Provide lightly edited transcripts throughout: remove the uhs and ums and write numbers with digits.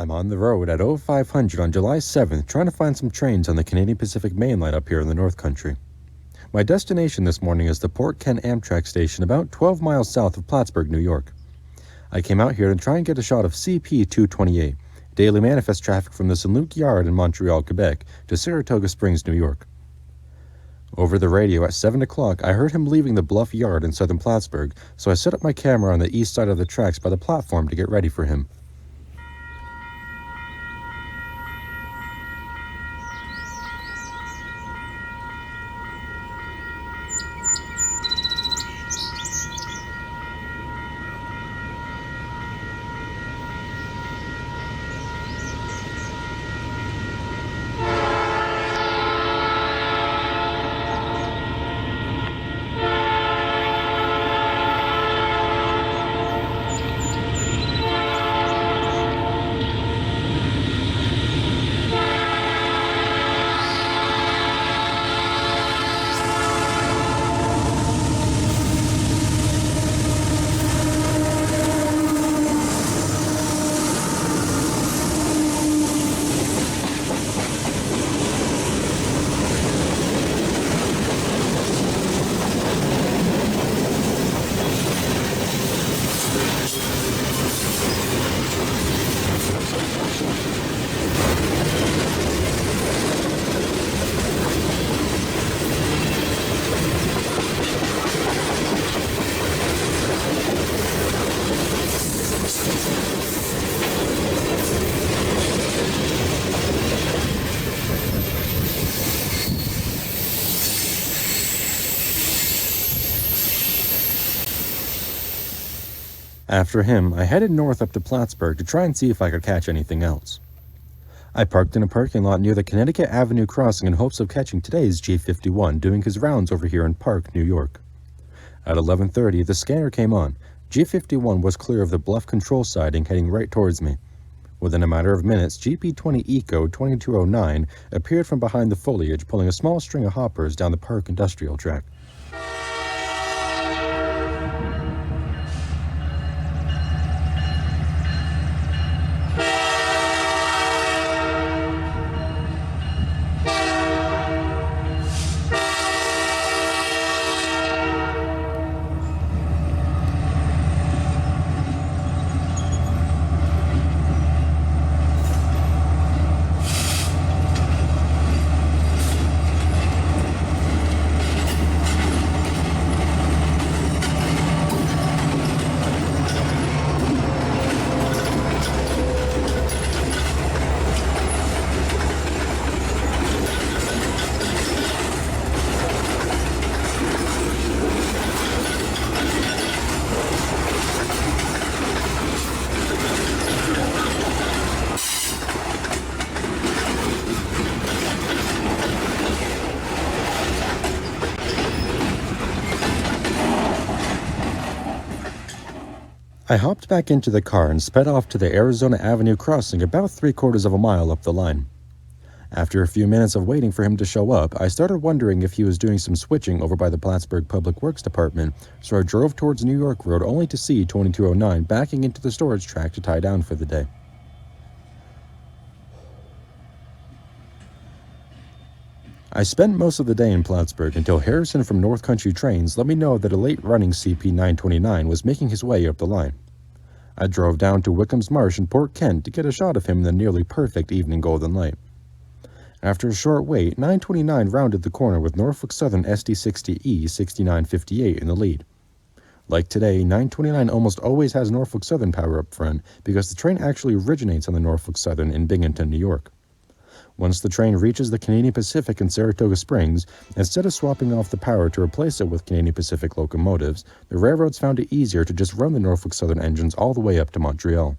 I'm on the road at 0500 on July 7th trying to find some trains on the Canadian Pacific mainline up here in the North Country. My destination this morning is the Port Kent Amtrak station about 12 miles south of Plattsburgh, New York. I came out here to try and get a shot of CP 228, daily manifest traffic from the St. Luc Yard in Montreal, Quebec to Saratoga Springs, New York. Over the radio at 7 o'clock, I heard him leaving the Bluff Yard in southern Plattsburgh, so I set up my camera on the east side of the tracks by the platform to get ready for him. After him, I headed north up to Plattsburgh to try and see if I could catch anything else. I parked in a parking lot near the Connecticut Avenue crossing in hopes of catching today's G51 doing his rounds over here in Park, New York. At 11:30, the scanner came on. G51 was clear of the Bluff control siding heading right towards me. Within a matter of minutes, GP20 Eco 2209 appeared from behind the foliage pulling a small string of hoppers down the Park industrial track. I hopped back into the car and sped off to the Arizona Avenue crossing about 3/4 of a mile up the line. After a few minutes of waiting for him to show up, I started wondering if he was doing some switching over by the Plattsburgh Public Works Department, so I drove towards New York Road only to see 2209 backing into the storage track to tie down for the day. I spent most of the day in Plattsburgh until Harrison from North Country Trains let me know that a late-running CP 929 was making his way up the line. I drove down to Wickham's Marsh in Port Kent to get a shot of him in the nearly perfect evening golden light. After a short wait, 929 rounded the corner with Norfolk Southern SD60E 6958 in the lead. Like today, 929 almost always has Norfolk Southern power up front because the train actually originates on the Norfolk Southern in Binghamton, New York. Once the train reaches the Canadian Pacific in Saratoga Springs, instead of swapping off the power to replace it with Canadian Pacific locomotives, the railroads found it easier to just run the Norfolk Southern engines all the way up to Montreal.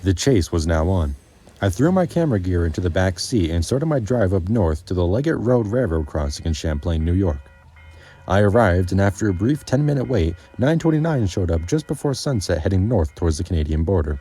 The chase was now on. I threw my camera gear into the back seat and started my drive up north to the Leggett Road Railroad crossing in Champlain, New York. I arrived, and after a brief 10-minute wait, 929 showed up just before sunset heading north towards the Canadian border.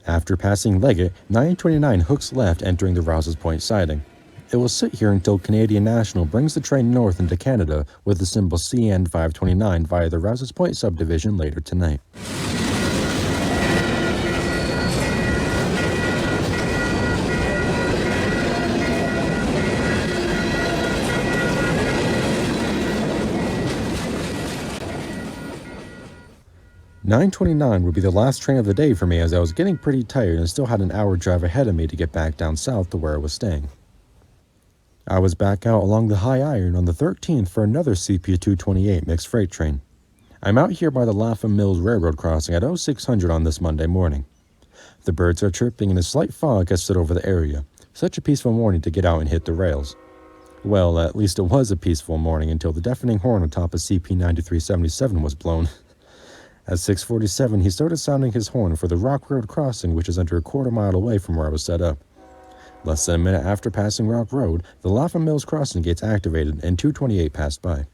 After passing Leggett, 929 hooks left entering the Rouse's Point siding. It will sit here until Canadian National brings the train north into Canada with the symbol CN 529 via the Rouse's Point subdivision later tonight. "929 would be the last train of the day for me as I was getting pretty tired and still had an hour drive ahead of me to get back down south to where I was staying. I was back out along the High Iron on the 13th for another CP228 mixed freight train. I'm out here by the Lapham Mills Railroad crossing at 0600 on this Monday morning. The birds are chirping and a slight fog has set over the area. Such a peaceful morning to get out and hit the rails. Well, at least it was a peaceful morning until the deafening horn on top of CP9377 was blown. At 6:47, he started sounding his horn for the Rock Road crossing, which is under a quarter-mile away from where I was set up. Less than a minute after passing Rock Road, the Lapham Mills crossing gates activated and 228 passed by.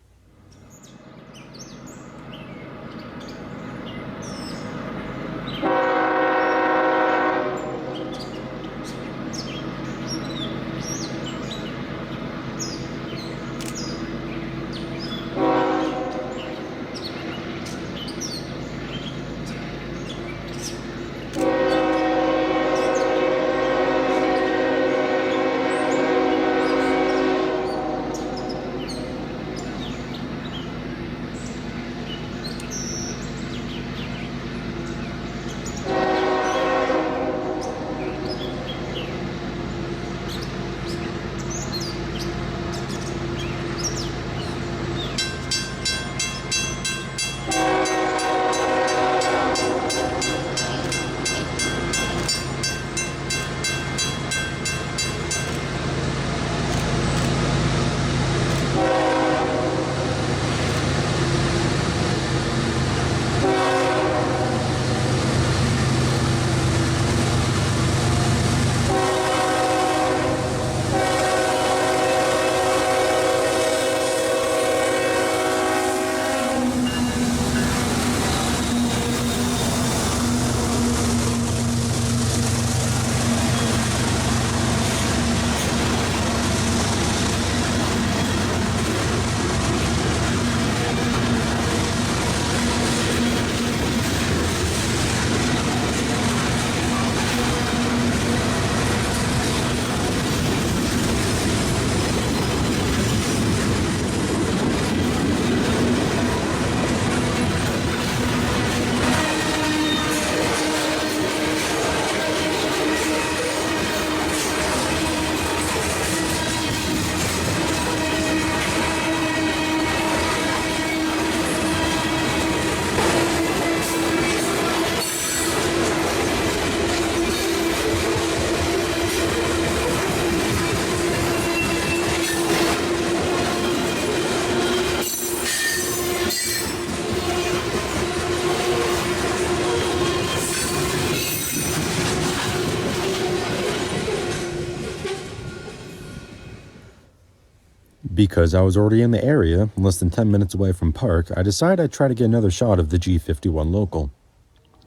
Because I was already in the area, less than 10 minutes away from Park, I decided I'd try to get another shot of the G51 local.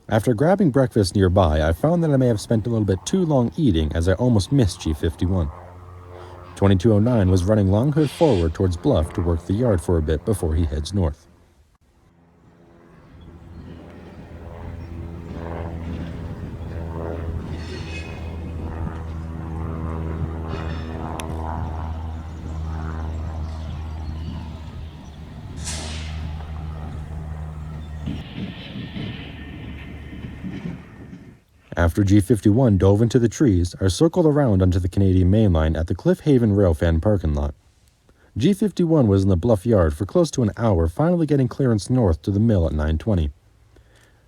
After grabbing breakfast nearby, I found that I may have spent a little bit too long eating as I almost missed G51. 2209 was running Long Hood forward towards Bluff to work the yard for a bit before he heads north. After G51 dove into the trees, I circled around onto the Canadian mainline at the Cliff Haven Railfan parking lot. G51 was in the bluff yard for close to an hour, finally getting clearance north to the mill at 9:20.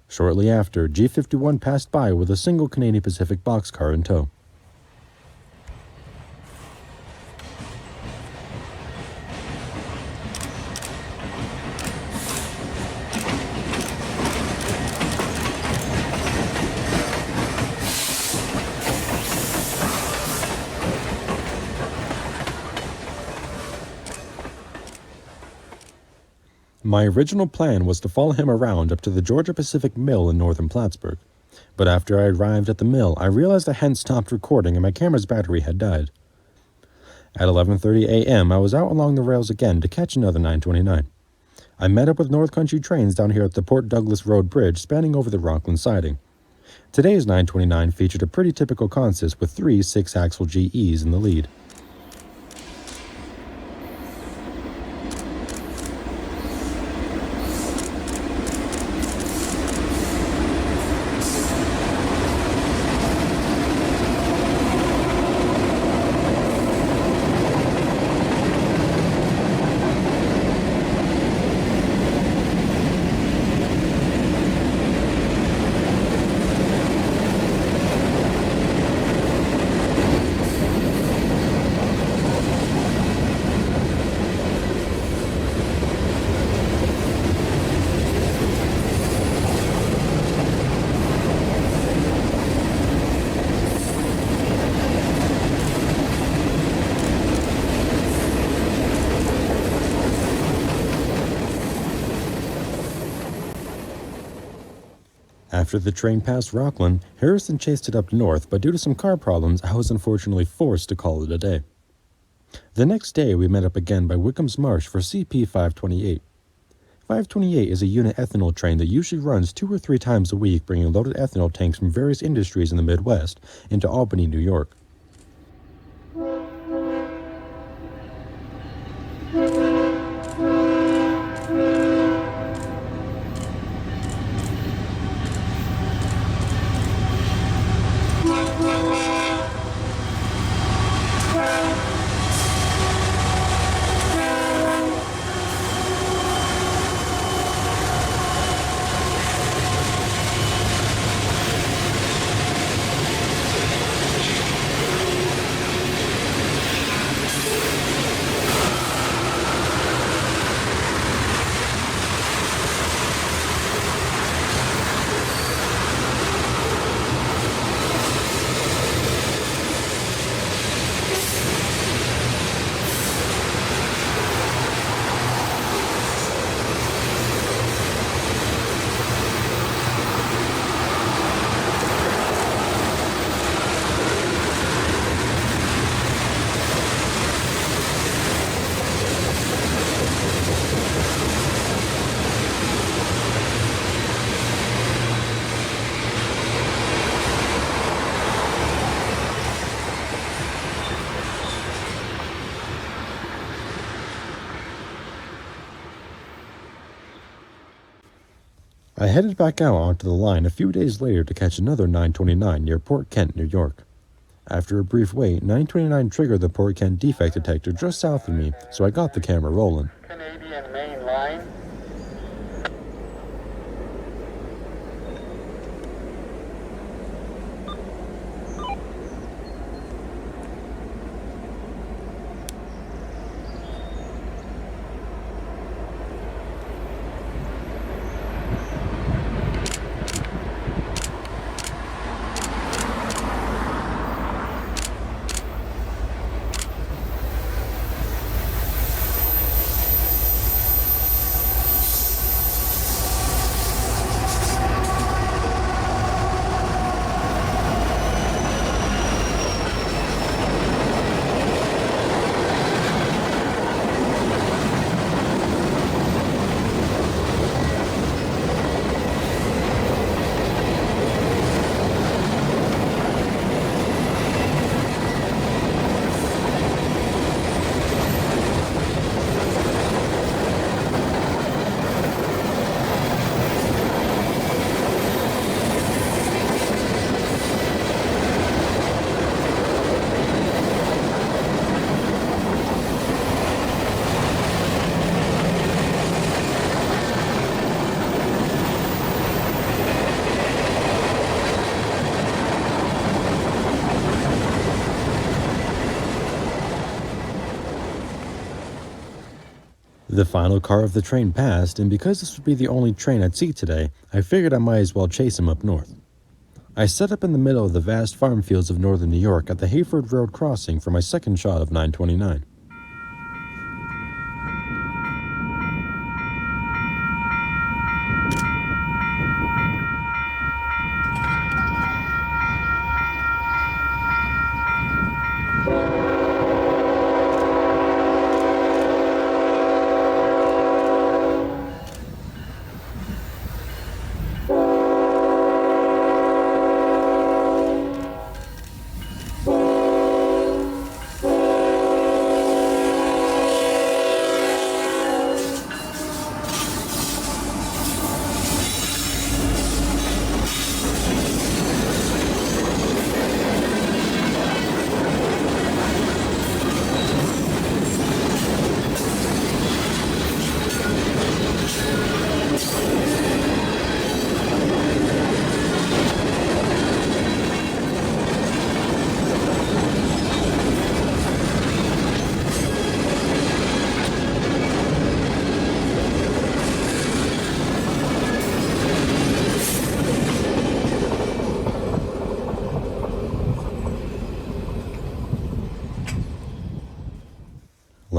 Shortly after, G51 passed by with a single Canadian Pacific boxcar in tow. My original plan was to follow him around up to the Georgia Pacific Mill in northern Plattsburgh, but after I arrived at the mill, I realized I hadn't stopped recording and my camera's battery had died. At 11:30 a.m., I was out along the rails again to catch another 929. I met up with North Country trains down here at the Port Douglas Road Bridge spanning over the Rockland siding. Today's 929 featured a pretty typical consist with 3 6-axle GEs in the lead. After the train passed Rockland, Harrison chased it up north, but due to some car problems, I was unfortunately forced to call it a day. The next day, we met up again by Wickham's Marsh for CP 528. 528 is a unit ethanol train that usually runs 2 or 3 times a week, bringing loaded ethanol tanks from various industries in the Midwest into Albany, New York. I headed back out onto the line a few days later to catch another 929 near Port Kent, New York. After a brief wait, 929 triggered the Port Kent defect detector just south of me, so I got the camera rolling. Canadian mainline. The final car of the train passed, and because this would be the only train I'd see today, I figured I might as well chase him up north. I set up in the middle of the vast farm fields of northern New York at the Hayford Road crossing for my second shot of 929.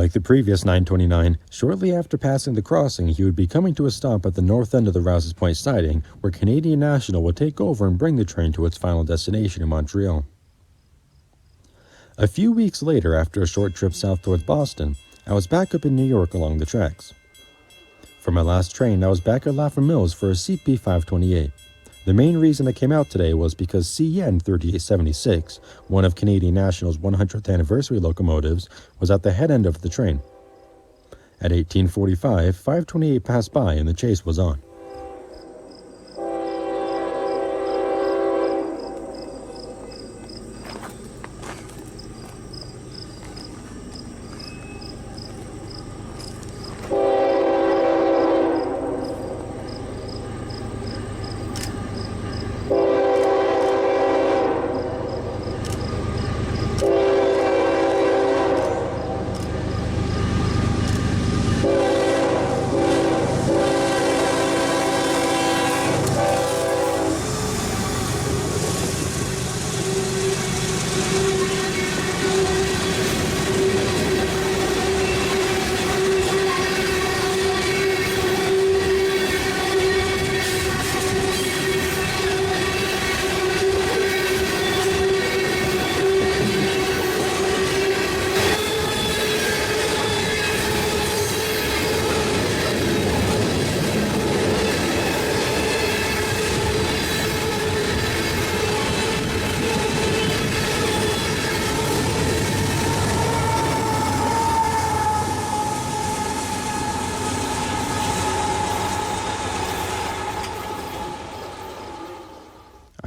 Like the previous 929, shortly after passing the crossing, he would be coming to a stop at the north end of the Rouse's Point siding, where Canadian National would take over and bring the train to its final destination in Montreal. A few weeks later, after a short trip south towards Boston, I was back up in New York along the tracks. For my last train, I was back at Laughing Mills for a CP 528. The main reason I came out today was because CN 3876, one of Canadian National's 100th anniversary locomotives, was at the head end of the train. At 1845, 528 passed by and the chase was on.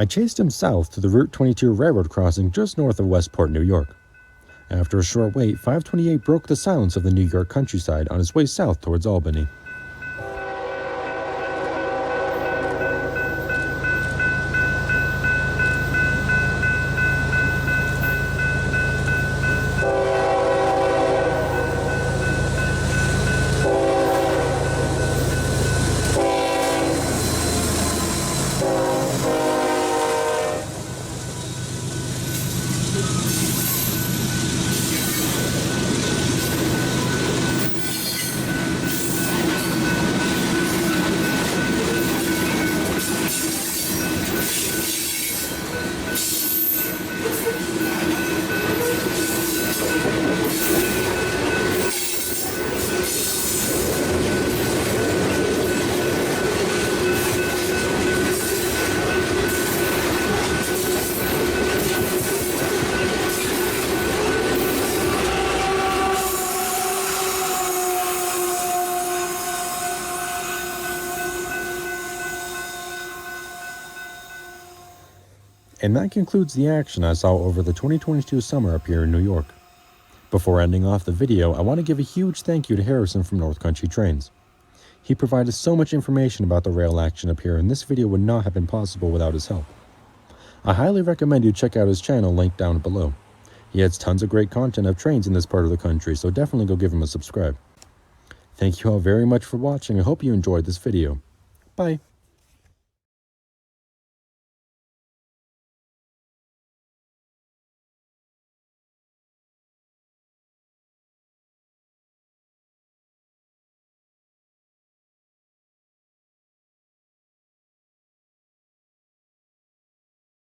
I chased him south to the Route 22 railroad crossing just north of Westport, New York. After a short wait, 528 broke the silence of the New York countryside on his way south towards Albany. And that concludes the action I saw over the 2022 summer up here in New York. Before ending off the video, I want to give a huge thank you to Harrison from North Country Trains. He provided so much information about the rail action up here, and this video would not have been possible without his help. I highly recommend you check out his channel linked down below. He has tons of great content of trains in this part of the country, so definitely go give him a subscribe. Thank you all very much for watching. I hope you enjoyed this video. Bye.